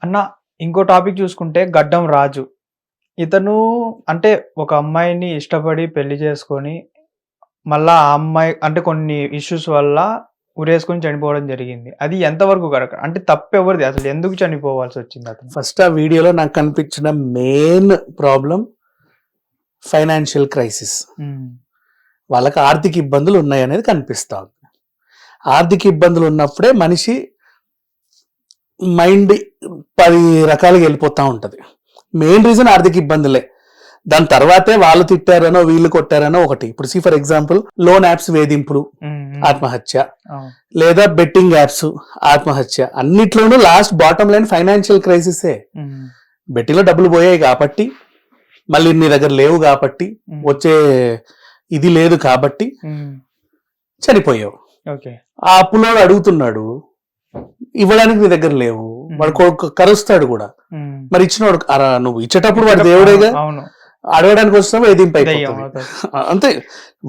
అన్న ఇంకో టాపిక్ చూసుకుంటే గడ్డం రాజు. ఇతను అంటే ఒక అమ్మాయిని ఇష్టపడి పెళ్లి చేసుకొని, మళ్ళా ఆ అమ్మాయి అంటే కొన్ని ఇష్యూస్ వల్ల ఉరేసుకొని చనిపోవడం జరిగింది. అది ఎంతవరకు కరెక్ట్? అంటే తప్పెవరిది? అసలు ఎందుకు చనిపోవాల్సొచ్చింది అతను? ఫస్ట్ ఆ వీడియోలో నాకు కనిపించిన మెయిన్ ప్రాబ్లం ఫైనాన్షియల్ క్రైసిస్. హ్మ్. వాళ్ళకి ఆర్థిక ఇబ్బందులు ఉన్నాయి అనేది కనిపిస్తా ఉంది. ఆర్థిక ఇబ్బందులు ఉన్నప్పుడే మనిషి మైండ్ 10 రకాలుగా వెళ్ళిపోతూ ఉంటుంది. మెయిన్ రీజన్ ఆర్థిక ఇబ్బందులే. దాని తర్వాతే వాళ్ళు తిట్టారనో వీళ్ళు కొట్టారనో ఒకటి. ఇప్పుడు ఫర్ ఎగ్జాంపుల్ లోన్ యాప్స్ వేధింపులు, ఆత్మహత్య, అవును. లేదా బెట్టింగ్ యాప్స్ ఆత్మహత్య, అన్నిట్లోనూ లాస్ట్ బాటమ్ లైన్ ఫైనాన్షియల్ క్రైసిసే. హ్మ్. బెట్టిలో డబ్బులు పోయాయి కాబట్టి, మళ్ళీ నీ దగ్గర లేవు కాబట్టి, వచ్చే ఇది లేదు కాబట్టి హ్మ్. చనిపోయావు. ఓకే. ఆ అప్పులోడు అడుగుతున్నాడు, ఇవ్వడానికి నీ దగ్గర లేవు, వాడు కరుస్తాడు కూడా. హ్మ్. మరి ఇచ్చినోడు నువ్వు ఇచ్చేటప్పుడు వాడు దేవుడేగా, అవును. అడగడానికి వస్తున్నావు వేధింపు దెయ్యం అయిపోతుంది. అవుతుంది. అంతే,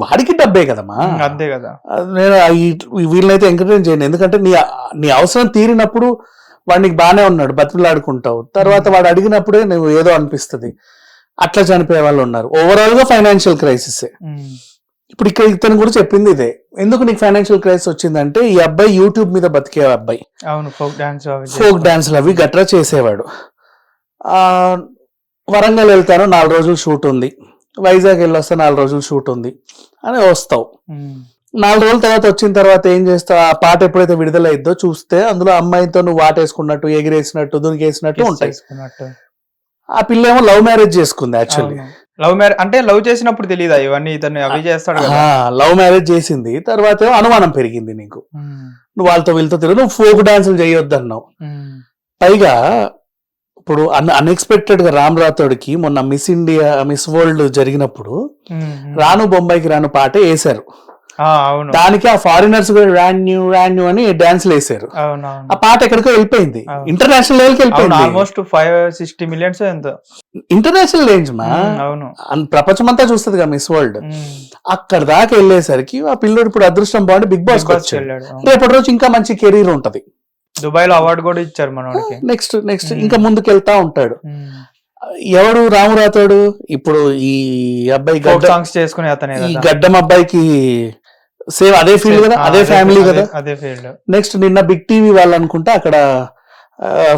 వాడికి డబ్బే కదమ్మా. అంతే కదా. నేను వీళ్ళనైతే ఎంకరేజ్ చేయను. ఎందుకంటే నీ అవసరం తీరినప్పుడు వాడు నీకు బాగానే ఉన్నాడు, బతుకులాడుకుంటావు. తర్వాత వాడు అడిగినప్పుడే నువ్వు ఏదో అనిపిస్తుంది. అట్లా చనిపోయే వాళ్ళు ఉన్నారు. ఓవరాల్ గా ఫైనాన్షియల్ క్రైసిస్. హ్మ్. ఇప్పుడు ఇక్కడ ఇతను కూడా చెప్పింది ఇదే. ఎందుకు నీకు ఫైనాన్షియల్ క్రైసిస్ వచ్చిందంటే, ఈ అబ్బాయి యూట్యూబ్ మీద బతికే అబ్బాయి. అవును. ఫోక్ డాన్స్లు అవి గట్రా చేసేవాడు. వరంగల్ వెళ్తాను 4 రోజులు షూట్ ఉంది, వైజాగ్ వెళ్ళొస్తా 4 రోజులు షూట్ ఉంది అని వస్తావు. 4 రోజుల తర్వాత వచ్చిన తర్వాత ఏం చేస్తావు? ఆ పాట ఎప్పుడైతే విడుదల అయిద్దో చూస్తే అందులో అమ్మాయితో నువ్వు వాటేసుకున్నట్టు, ఎగిరేసినట్టు, దునికేసినట్టు ఉంటాయి. ఆ పిల్ల ఏమో లవ్ మ్యారేజ్ చేసుకుంది. యాక్చువల్లీ లవ్ మ్యారేజ్ అంటే లవ్ చేసినప్పుడు తెలియదా ఇవన్నీ ఇతను అవి చేస్తాడు కదా. లవ్ మ్యారేజ్ చేసింది. తర్వాత ఏమో అనుమానం పెరిగింది నీకు. నువ్వు వాళ్ళతో వీళ్ళతో తిరుగు, నువ్వు ఫోక్ డాన్సులు చేయొద్దు అన్నావు. పైగా ఇప్పుడు అన్ఎక్స్పెక్టెడ్ గా రామ్ రాథోడ్కి మొన్న మిస్ ఇండియా, మిస్ వరల్డ్ జరిగినప్పుడు రాను బొంబాయికి రాను పాట వేశారు. దానికి ఆ ఫారినర్స్ కూడా రాన్యూ అని డాన్స్లు వేసారు. ఆ పాట ఎక్కడికో వెళ్ళిపోయింది, ఇంటర్నేషనల్ లెవెల్కి వెళ్ళిపోయింది. ఆల్మోస్ట్ 560 million ఎంతో ఇంటర్నేషనల్ రేంజ్ మా. అవును, ప్రపంచం అంతా చూస్తుంది కదా మిస్ వరల్డ్. అక్కడ దాకా వెళ్ళేసరికి ఆ పిల్లోడు ఇప్పుడు అదృష్టం బాగుండి బిగ్ బాస్ వచ్చాడు. రేపటి రోజు ఇంకా మంచి కెరీర్ ఉంటది. దుబాయ్ లో అవార్డు కూడా ఇచ్చారు మనోడికి. నెక్స్ట్ ఇంకా ముందుకు వెళ్తా ఉంటాడు. ఎవరు రాము రాథోడు? ఇప్పుడు ఈ అబ్బాయి సాంగ్స్ చేసుకునే అతనే. ఈ గడ్డం అబ్బాయికి సేమ్ అదే ఫీల్డ్ కదా, అదే ఫ్యామిలీ కదా, అదే ఫీల్డ్. నెక్స్ట్ నిన్న బిగ్ టీవీ వాళ్ళు అనుకుంటా అక్కడ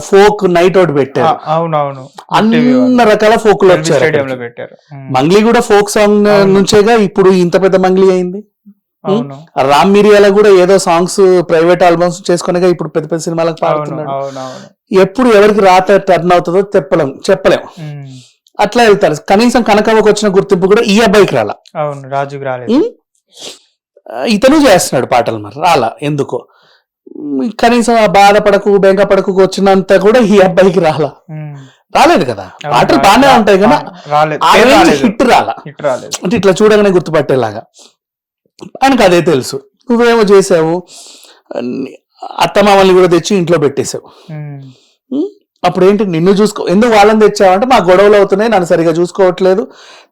ఫోక్ నైట్ అవుట్ పెట్టారు. అవునవును, అన్ని రకాల ఫోక్లు వచ్చారు. మంగ్లీ కూడా ఫోక్ సాంగ్ నుంచేగా ఇప్పుడు ఇంత పెద్ద మంగ్లీ అయింది. రామ్ మిరియాల కూడా ఏదో సాంగ్స్ ప్రైవేట్ ఆల్బమ్స్ చేసుకునేగా ఇప్పుడు పెద్ద పెద్ద సినిమాలకు పాడుతున్నాడు. ఎప్పుడు ఎవరికి రాత టర్న్ అవుతుందో చెప్పలేం. అట్లా వెళ్తారు. కనీసం కనకవ్వకు వచ్చిన గుర్తింపు కూడా ఈ అబ్బాయికి రాలా. అవును, రాజుకి రాలేదు. ఇతను చేస్తున్నాడు పాటలు, మరి రాలా ఎందుకో. కనీసం ఆ బాధపడకు బెంగపడకు వచ్చినంత కూడా ఈ అబ్బాయికి రాలేదు కదా. పాటలు బాగానే ఉంటాయి కదా, హిట్ రాలా. అంటే ఇట్లా చూడగానే గుర్తుపట్టేలాగా ఆయనకు అదే తెలుసు. నువ్వేమో చేసావు, అత్తమామల్ని కూడా తెచ్చి ఇంట్లో పెట్టేశావు. అప్పుడు ఏంటి, నిన్ను ఎందుకు వాళ్ళని తెచ్చావంటే మా గొడవలు అవుతున్నాయి, నన్ను సరిగా చూసుకోవట్లేదు,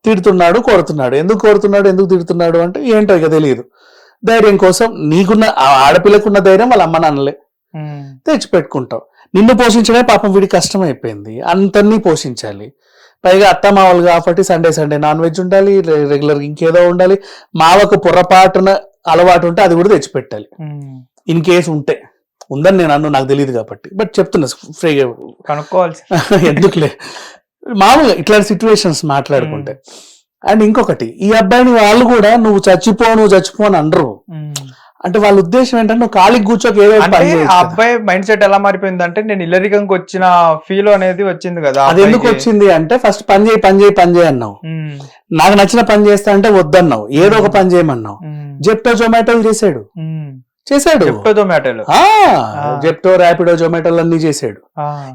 తిడుతున్నాడు, కొడుతున్నాడు. ఎందుకు కొడుతున్నాడు, ఎందుకు తిడుతున్నాడు అంటే ఏంటో ఇక తెలియదు. ధైర్యం కోసం నీకున్న ఆడపిల్లకున్న ధైర్యం వాళ్ళ అమ్మ నాన్నలే తెచ్చి పెట్టుకుంటావు. నిన్ను పోషించడమే పాపం వీడికి కష్టం అయిపోయింది. అంతన్నీ పోషించాలి. పైగా అత్తమామలు కాబట్టి సండే నాన్ వెజ్ ఉండాలి, రెగ్యులర్ ఇంకేదో ఉండాలి. మావకు పొరపాటున అలవాటు ఉంటే అది కూడా తెచ్చిపెట్టాలి, ఇన్ కేసు ఉంటే. ఉందని నేను నాకు తెలియదు కాబట్టి, బట్ చెప్తున్నా ఫ్రీగా కనుక్కోవాలి ఎందుకులే. మామూలుగా ఇట్లాంటి సిచ్యువేషన్స్ మాట్లాడుకుంటే. అండ్ ఇంకొకటి, ఈ అబ్బాయిని వాళ్ళు కూడా నువ్వు చచ్చిపో అని అనరు. అంటే వాళ్ళ ఉద్దేశం ఏంటంటే నువ్వు ఖాళీకి కూర్చోక ఏదో ఆ అబ్బాయి మైండ్ సెట్ ఎలా మారిపోయింది అంటే, నేను ఇల్లరికంకి వచ్చిన ఫీల్ అనేది వచ్చింది కదా. అది ఎందుకు వచ్చింది అంటే, ఫస్ట్ పని చేయి అన్నావు, నాకు నచ్చిన పని చేస్తా అంటే వద్దన్నావు, ఏదో ఒక పని చేయమన్నావు. జెప్టో జొమాటోలు చేశాడు. జెప్టో ర్యాపిడో జొమాటోలు అన్ని చేశాడు.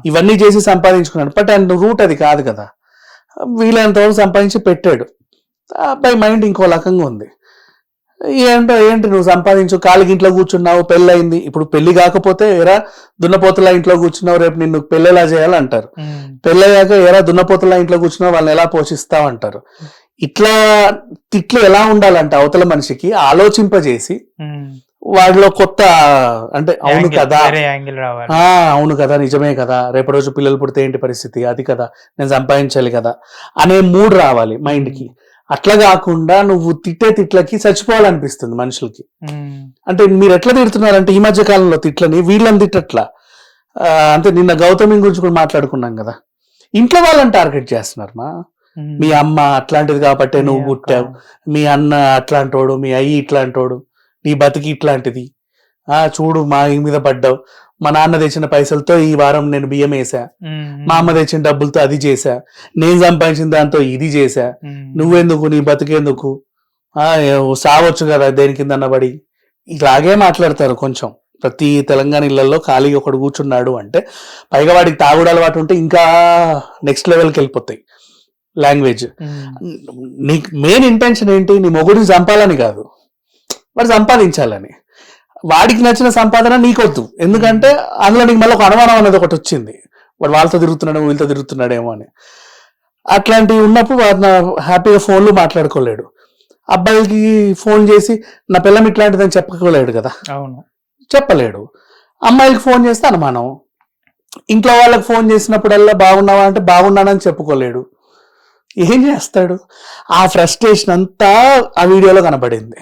ఇవన్నీ చేసి సంపాదించుకున్నాడు. బట్ అండ్ రూట్ అది కాదు కదా. వీలైనంతవరకు సంపాదించి పెట్టాడు. ఆ అబ్బాయి మైండ్ ఇంకో రకంగా ఉంది. ఏంటి నువ్వు సంపాదించు, కాలికి ఇంట్లో కూర్చున్నావు, పెళ్ళి అయింది. ఇప్పుడు పెళ్లి కాకపోతే ఎరా దున్నపోతులా ఇంట్లో కూర్చున్నావు, రేపు నిన్ను పెళ్ళి ఎలా చేయాలంటారు. పెళ్ళయ్యాక ఎరా దున్నపోతులా ఇంట్లో కూర్చున్నావు, వాళ్ళని ఎలా పోషిస్తావు అంటారు. ఇట్లా ఎలా ఉండాలంటే అవతల మనిషికి ఆలోచింపజేసి వాడిలో కొత్త అంటే అవును యాంగిల్, కదా, వేరే యాంగిల్ రావాలి. అవును కదా, నిజమే కదా, రేపటి రోజు పిల్లలు పుడితే ఏంటి పరిస్థితి, అది కదా, నేను సంపాదించాలి కదా అనే మూడ్ రావాలి మైండ్ కి. అట్లా కాకుండా నువ్వు తిట్టే తిట్లకి చచ్చిపోవాలనిపిస్తుంది మనుషులకి. అంటే మీరు ఎట్లా తిడుతున్నారంటే ఈ మధ్య కాలంలో తిట్లని వీళ్ళని తిట్టట్లా. అంటే నిన్న గౌతమి గురించి కూడా మాట్లాడుకున్నాం కదా, ఇంట్లో వాళ్ళని టార్గెట్ చేస్తున్నారు. మీ అమ్మ అట్లాంటిది కాబట్టి నువ్వు పుట్టావు, మీ అన్న అట్లాంటోడు, మీ అయ్యి ఇట్లాంటోడు, నీ బతికి ఇట్లాంటిది, చూడు మా ఈ మీద పడ్డావు, మా నాన్న తెచ్చిన పైసలతో ఈ వారం నేను బియ్యం వేసా, మా అమ్మ తెచ్చిన డబ్బులతో అది చేసా, నేను సంపాదించిన దాంతో ఇది చేసా, నువ్వెందుకు, నీ బతికేందుకు, సావచ్చు కదా దేని కింద అన్నబడి, ఇలాగే మాట్లాడతారు. కొంచెం ప్రతి తెలంగాణ ఇళ్లలో ఖాళీగా ఒకడు కూర్చున్నాడు అంటే, పైగా వాడికి తాగుడు అలవాటు ఉంటే ఇంకా నెక్స్ట్ లెవెల్కి వెళ్ళిపోతాయి లాంగ్వేజ్. నీ మెయిన్ ఇంటెన్షన్ ఏంటి, నీ మొగుడిని చంపాలని కాదు, వాడు సంపాదించాలని. వాడికి నచ్చిన సంపాదన నీకొద్దు, ఎందుకంటే అందులో నీకు మళ్ళీ ఒక అనుమానం అనేది ఒకటి వచ్చింది, వాడు వాళ్ళతో తిరుగుతున్నాడు వీళ్ళతో తిరుగుతున్నాడేమో అని. అట్లాంటివి ఉన్నప్పుడు వాడు హ్యాపీగా ఫోన్లు మాట్లాడుకోలేడు. అబ్బాయికి ఫోన్ చేసి నా పిల్లం ఇట్లాంటిదని చెప్పలేడు కదా, చెప్పలేడు. అమ్మాయికి ఫోన్ చేస్తే అనుమానం, ఇంట్లో వాళ్ళకి ఫోన్ చేసినప్పుడల్లా బాగున్నావా అంటే బాగున్నానని చెప్పుకోలేడు. ఏం చేస్తాడు? ఆ ఫ్రస్ట్రేషన్ అంతా ఆ వీడియోలో కనబడింది.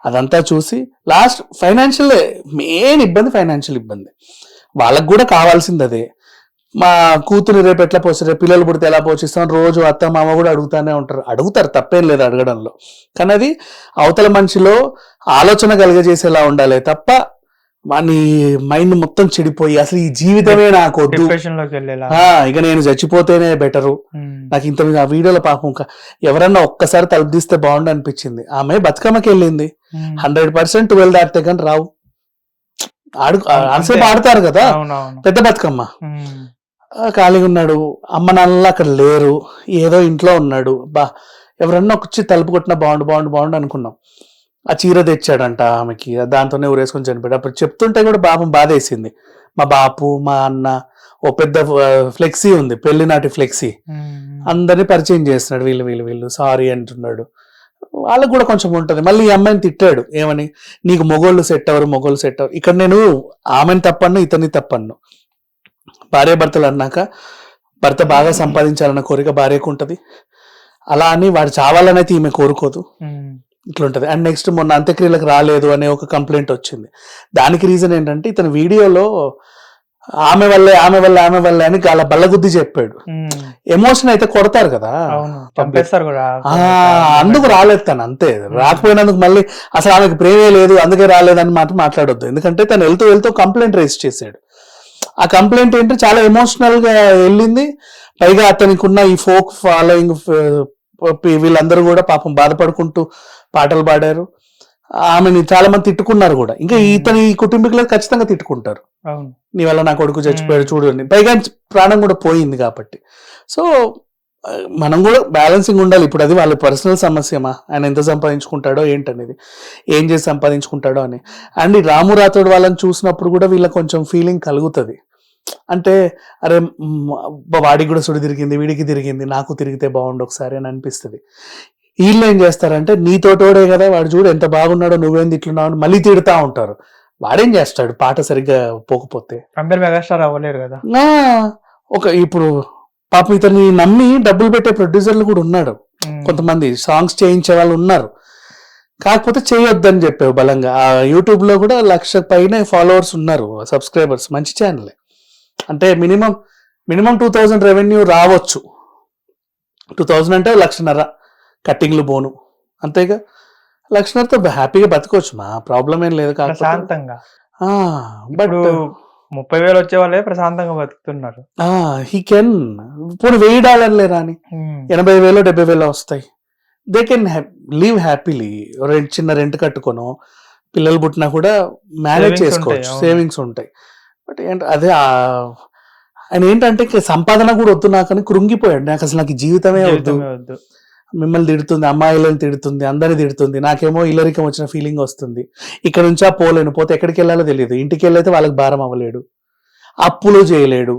అదంతా చూసి లాస్ట్ ఫైనాన్షియల్ మెయిన్ ఇబ్బంది, ఫైనాన్షియల్ ఇబ్బంది. వాళ్ళకు కూడా కావాల్సింది అదే. మా కూతురు రేపు ఎట్లా పోస్తారు, పిల్లలు పుడితే ఎలా పోషిస్తాం, రోజు అత్త మామ కూడా అడుగుతారు, తప్పేం లేదు అడగడంలో. కానీ అది అవతల మనిషిలో ఆలోచన కలిగజేసేలా ఉండాలి తప్ప వాని మైండ్ మొత్తం చెడిపోయి అసలు ఈ జీవితమే నాకు వద్దు, ఇక నేను చచ్చిపోతేనే బెటరు, నాకు ఇంత. ఆ వీడియోలో పాపం ఎవరన్నా ఒక్కసారి తలుపు తీస్తే బాగుండు అనిపించింది. ఆమె బతుకమ్మకి వెళ్ళింది, 100% 12 దాటితే కానీ రావు. ఆన్సేపు ఆడతారు కదా పెద్ద బతుకమ్మ. ఖాళీగా ఉన్నాడు, అమ్మ నాన్నలు అక్కడ లేరు, ఏదో ఇంట్లో ఉన్నాడు. ఎవరన్నా వచ్చి తలుపు కొట్టినా బాగుండు అనుకున్నాం. ఆ చీర తెచ్చాడంట ఆమెకి, దాంతోనే ఊరేసుకొని చనిపోయాడు. అప్పుడు చెప్తుంటే కూడా పాపం బాధేసింది. మా బాపు, మా అన్న, ఓ పెద్ద ఫ్లెక్సీ ఉంది, పెళ్లి నాటి ఫ్లెక్సీ, అందరినీ పరిచయం చేస్తున్నాడు, వీళ్ళు సారీ అంటున్నాడు. వాళ్ళకు కూడా కొంచెం ఉంటది. మళ్ళీ ఈ అమ్మాయిని తిట్టాడు, ఏమని, నీకు మొగోళ్ళు సెట్ అవ్వరు. ఇక్కడ నేను ఆమెను తప్పన్ను, ఇతన్ని తప్పన్ను. భార్య భర్తలు అన్నాక భర్త బాగా సంపాదించాలన్న కోరిక భార్యకు ఉంటది, అలా అని వాడు చావాలనైతే ఈమె కోరుకోదు. ఇట్లుంటది. అండ్ నెక్స్ట్ మొన్న అంత్యక్రియలకు రాలేదు అనే ఒక కంప్లైంట్ వచ్చింది. దానికి రీజన్ ఏంటంటే ఇతను వీడియోలో ఆమె వల్లే అని అలా బల్లగుద్ది చెప్పాడు. ఎమోషన్ అయితే కొడతారు కదా, అందుకు రాలేదు తను, అంతే. రాకపోయినందుకు మళ్ళీ అసలు ఆమెకు ప్రేమే లేదు అందుకే రాలేదని మాట్లాడొద్దు. ఎందుకంటే తను వెళ్తూ కంప్లైంట్ రేస్ చేశాడు. ఆ కంప్లైంట్ ఏంటంటే చాలా ఎమోషనల్ గా వెళ్ళింది. పైగా అతనికి ఉన్న ఈ ఫోక్ ఫాలోయింగ్ వీళ్ళందరూ కూడా పాపం బాధపడుకుంటూ పాటలు పాడారు. ఆమెని చాలా మంది తిట్టుకున్నారు కూడా. ఇంకా ఇతని కుటుంబీకులు ఖచ్చితంగా తిట్టుకుంటారు, నీ వల్ల నా కొడుకు చచ్చిపోయాడు చూడు అని. పైగా ప్రాణం కూడా పోయింది కాబట్టి. సో మనం కూడా బ్యాలెన్సింగ్ ఉండాలి. ఇప్పుడు అది వాళ్ళ పర్సనల్ సమస్యమా, ఆయన ఎంత సంపాదించుకుంటాడో ఏంటనేది, ఏం చేసి సంపాదించుకుంటాడో అని. అండ్ ఈ రాము రాథోడ్ వాళ్ళని చూసినప్పుడు కూడా వీళ్ళకి కొంచెం ఫీలింగ్ కలుగుతుంది. అంటే అరే వాడికి కూడా సుడి తిరిగింది, వీడికి తిరిగింది, నాకు తిరిగితే బాగుండు ఒకసారి అని అనిపిస్తుంది. వీళ్ళు ఏం చేస్తారంటే నీతోటోడే కదా వాడు, చూడు ఎంత బాగున్నాడో, నువ్వేంది ఇట్లున్నావు అని మళ్ళీ తిడుతూ ఉంటారు. వాడేం చేస్తాడు పాట సరిగ్గా పోకపోతే? మెగాస్టార్ అవ్వలేరు కదా. ఇప్పుడు పాపం ఇతన్ని నమ్మి డబ్బులు పెట్టే ప్రొడ్యూసర్లు కూడా ఉన్నాడు, కొంతమంది సాంగ్స్ చేయించే వాళ్ళు ఉన్నారు. కాకపోతే చేయొద్దని చెప్పావు బలంగా. ఆ యూట్యూబ్ లో కూడా 1,00,000 పైన ఫాలోవర్స్ ఉన్నారు, సబ్స్క్రైబర్స్. మంచి ఛానలే. అంటే మినిమం 2,000 రెవెన్యూ రావచ్చు. 2,000 అంటే 1,50,000 కట్టింగ్లు పోను, అంతేగా. 1,50,000తో హ్యాపీగా బతకొచ్చు, మా ప్రాబ్లం ఏం లేదు. ప్రశాంతంగా. బట్ 30,000 వచ్చే వాళ్ళే ప్రశాంతంగా బతుకుతున్నారు. He can. పోనీ $1,000 రాని 80,000 70,000 వస్తాయి. They can live happily. చిన్న రెంట్ కట్టుకోను, పిల్లలు పుట్టినా కూడా మేనేజ్ చేసుకోవచ్చు, సేవింగ్స్ ఉంటాయి. బట్ అదే ఆయన ఏంటంటే సంపాదన కూడా వద్దు నాకని కృంగిపోయాడు. నాకు అసలు నాకు జీవితమే వద్దు, మిమ్మల్ని తిడుతుంది, అమ్మాయిలను తిడుతుంది, అందరిని తిడుతుంది, నాకేమో ఇల్లరికం వచ్చిన ఫీలింగ్ వస్తుంది. ఇక్కడ నుంచా పోలేను, పోతే ఎక్కడికి వెళ్ళాలో తెలియదు. ఇంటికి వెళ్ళైతే వాళ్ళకి భారం అవ్వలేడు, అప్పులు చేయలేడు,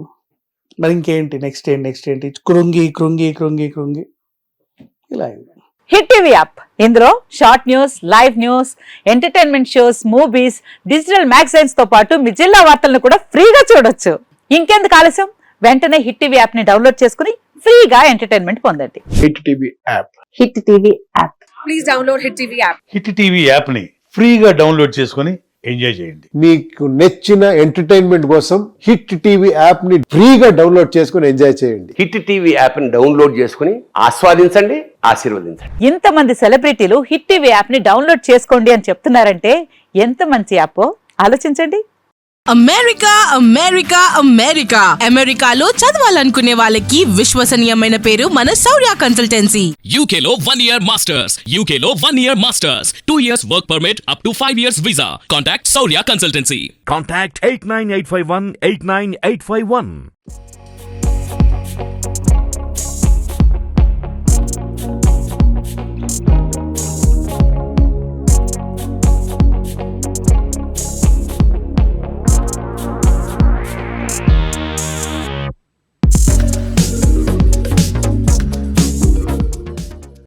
మరి ఇంకేంటి నెక్స్ట్ ఏంటి కృంగి కృంగి కృంగి కృంగి ఇలా అయింది. హిట్ టీవీ యాప్ ఇందులో short news, live news, entertainment shows, movies, digital magazines తో పాటు మీ జిల్లా వార్తలను కూడా ఫ్రీగా చూడొచ్చు. ఇంకెందుకు ఆలస్యం, వెంటనే హిట్ టీవీ యాప్ ని డౌన్లోడ్ చేసుకుని ఫ్రీగా ఎంటర్టైన్మెంట్ పొందండి. Hit TV app. Hit TV app. Please download Hit TV app. Hit TV యాప్ని ఫ్రీగా డౌన్లోడ్ చేసుకొని ఎంజాయ్ చేయండి. మీకు నచ్చిన ఎంటర్టైన్మెంట్ కోసం హిట్ టీవీ యాప్ ని ఫ్రీగా డౌన్లోడ్ చేసుకుని ఎంజాయ్ చేయండి. హిట్ టీవీ యాప్ని డౌన్లోడ్ చేసుకుని ఆస్వాదించండి, ఆశీర్వదించండి. ఇంతమంది సెలబ్రిటీలు హిట్ టీవీ యాప్ ని డౌన్లోడ్ చేసుకోండి అని చెప్తున్నారంటే ఎంత మంచి యాప్ ఆలోచించండి. అమెరికా అమెరికా అమెరికా అమెరికాలో చదవాలనుకునే వాళ్ళకి విశ్వసనీయమైన పేరు మన శౌర్య కన్సల్టెన్సీ. UK లో 1 year masters. UK లో 1 year masters. 2 years work permit up to 5 years visa. Contact Saurya Consultancy. Contact 89851 89851.